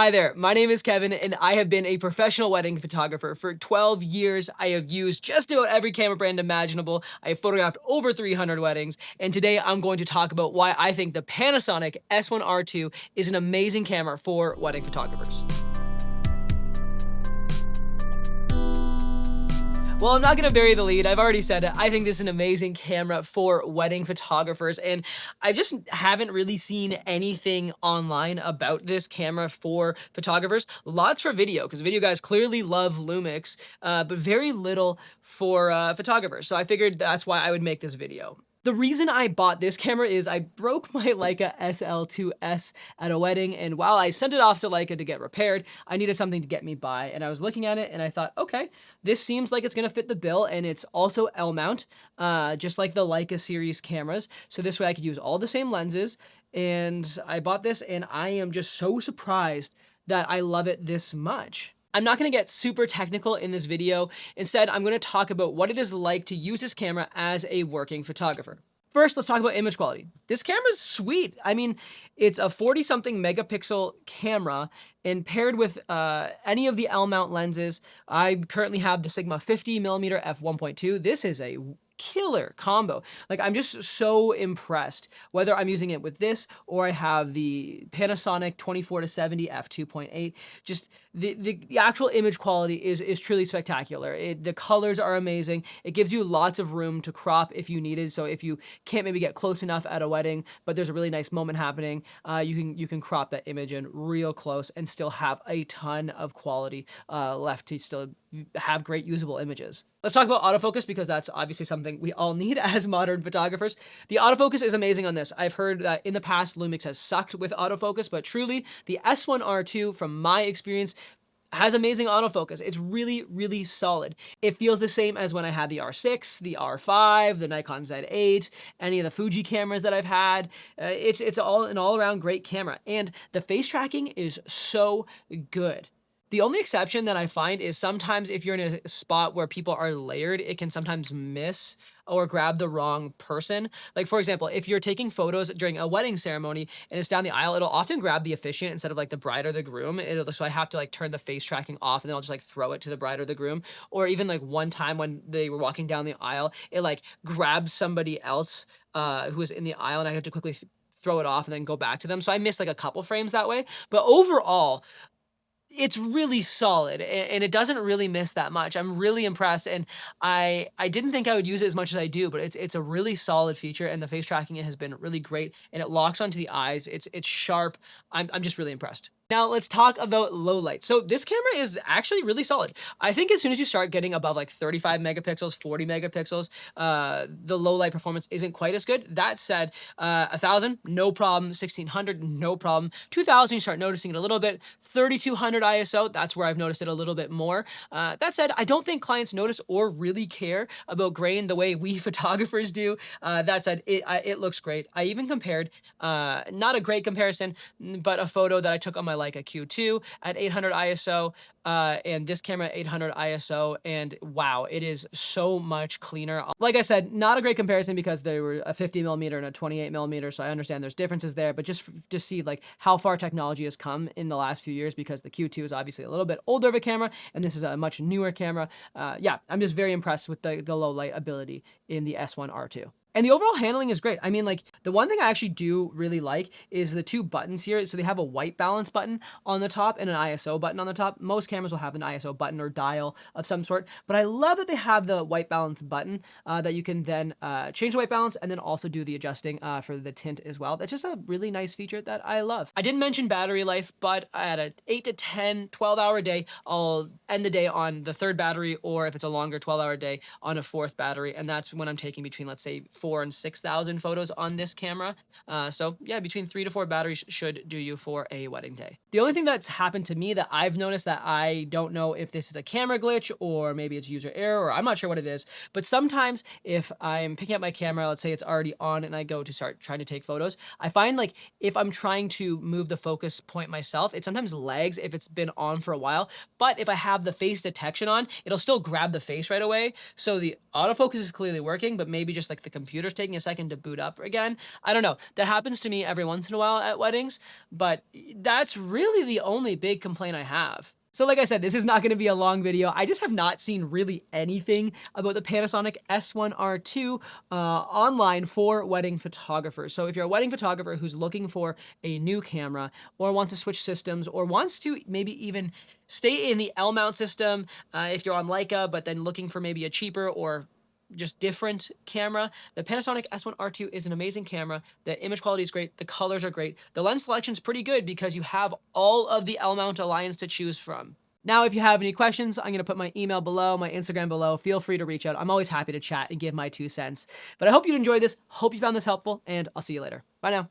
Hi there, my name is Kevin and I have been a professional wedding photographer for 12 years. I have used just about every camera brand imaginable. I have photographed over 300 weddings, and today I'm going to talk about why I think the Panasonic S1R2 is an amazing camera for wedding photographers. Well, I'm not gonna bury the lead. I've already said it. I think this is an amazing camera for wedding photographers, and I just haven't really seen anything online about this camera for photographers. Lots for video, because video guys clearly love Lumix, but very little for photographers. So I figured that's why I would make this video. The reason I bought this camera is I broke my Leica SL2S at a wedding, and while I sent it off to Leica to get repaired, I needed something to get me by, and I was looking at it and I thought, okay, this seems like it's gonna fit the bill, and it's also L-mount, just like the Leica series cameras, so this way I could use all the same lenses, and I bought this, and I am just so surprised that I love it this much. I'm not gonna get super technical in this video. Instead, I'm gonna talk about what it is like to use this camera as a working photographer. First, let's talk about image quality. This camera's sweet. I mean, it's a 40-something megapixel camera, and paired with any of the L-mount lenses, I currently have the Sigma 50mm f1.2. This is a killer combo. Like, I'm just so impressed, whether I'm using it with this or I have the Panasonic 24-70 f2.8. Just the actual image quality is truly spectacular. The colors are amazing. It gives you lots of room to crop if you needed. So if you can't maybe get close enough at a wedding, but there's a really nice moment happening, you can crop that image in real close and still have a ton of quality left to still have great usable images. Let's talk about autofocus, because that's obviously something we all need as modern photographers. The autofocus is amazing on this. I've heard that in the past Lumix has sucked with autofocus, but truly the S1R2, from my experience, has amazing autofocus. It's really, really solid. It feels the same as when I had the R6, the R5, the Nikon Z8, any of the Fuji cameras that I've had. It's all an all-around great camera, and the face tracking is so good. The only exception that I find is sometimes if you're in a spot where people are layered, it can sometimes miss or grab the wrong person. Like, for example, if you're taking photos during a wedding ceremony and it's down the aisle, it'll often grab the officiant instead of like the bride or the groom. So I have to like turn the face tracking off, and then I'll just like throw it to the bride or the groom. Or even like one time when they were walking down the aisle, it like grabs somebody else who was in the aisle, and I had to quickly throw it off and then go back to them. So I missed like a couple frames that way. But overall, it's really solid, and it doesn't really miss that much. I'm really impressed, and I didn't think I would use it as much as I do, but it's a really solid feature, and the face tracking has been really great, and it locks onto the eyes. It's sharp. I'm just really impressed. Now let's talk about low light. So this camera is actually really solid. I think as soon as you start getting above like 35 megapixels, 40 megapixels, the low light performance isn't quite as good. That said, 1000, no problem. 1600, no problem. 2000, you start noticing it a little bit. 3200 ISO, that's where I've noticed it a little bit more. That said, I don't think clients notice or really care about grain the way we photographers do. That said, it looks great. I even compared, not a great comparison, but a photo that I took on my Leica Q2 at 800 ISO, and this camera at 800 ISO, and wow, it is so much cleaner. Like I said, not a great comparison because they were a 50mm and a 28mm, so I understand there's differences there, but just to see like how far technology has come in the last few years, because the Q2 is obviously a little bit older of a camera, and this is a much newer camera. Yeah, I'm just very impressed with the low light ability in the S1R2. And the overall handling is great. I mean, like, the one thing I actually do really like is the two buttons here. So they have a white balance button on the top and an ISO button on the top. Most cameras will have an ISO button or dial of some sort, but I love that they have the white balance button that you can then change the white balance and then also do the adjusting for the tint as well. That's just a really nice feature that I love. I didn't mention battery life, but at an 8 to 10, 12-hour day, I'll end the day on the third battery, or if it's a longer 12-hour day, on a fourth battery, and that's when I'm taking between, let's say, 4,000 and 6,000 photos on this camera. So yeah, between 3 to 4 batteries should do you for a wedding day. The only thing that's happened to me that I've noticed, that I don't know if this is a camera glitch or maybe it's user error, or I'm not sure what it is, but sometimes if I'm picking up my camera, let's say it's already on and I go to start trying to take photos, I find like if I'm trying to move the focus point myself, it sometimes lags if it's been on for a while. But if I have the face detection on, it'll still grab the face right away. So the autofocus is clearly working, but maybe just like the computer's taking a second to boot up again. I don't know. That happens to me every once in a while at weddings, but that's really the only big complaint I have. So like I said, this is not going to be a long video. I just have not seen really anything about the Panasonic S1R2 online for wedding photographers. So if you're a wedding photographer who's looking for a new camera or wants to switch systems or wants to maybe even stay in the L mount system, if you're on Leica, but then looking for maybe a cheaper or just different camera, the Panasonic S1R2 is an amazing camera. The image quality is great. The colors are great. The lens selection is pretty good because you have all of the L mount Alliance to choose from. Now, if you have any questions, I'm going to put my email below, my Instagram below. Feel free to reach out. I'm always happy to chat and give my 2 cents. But I hope you enjoyed this. Hope you found this helpful, and I'll see you later. Bye now.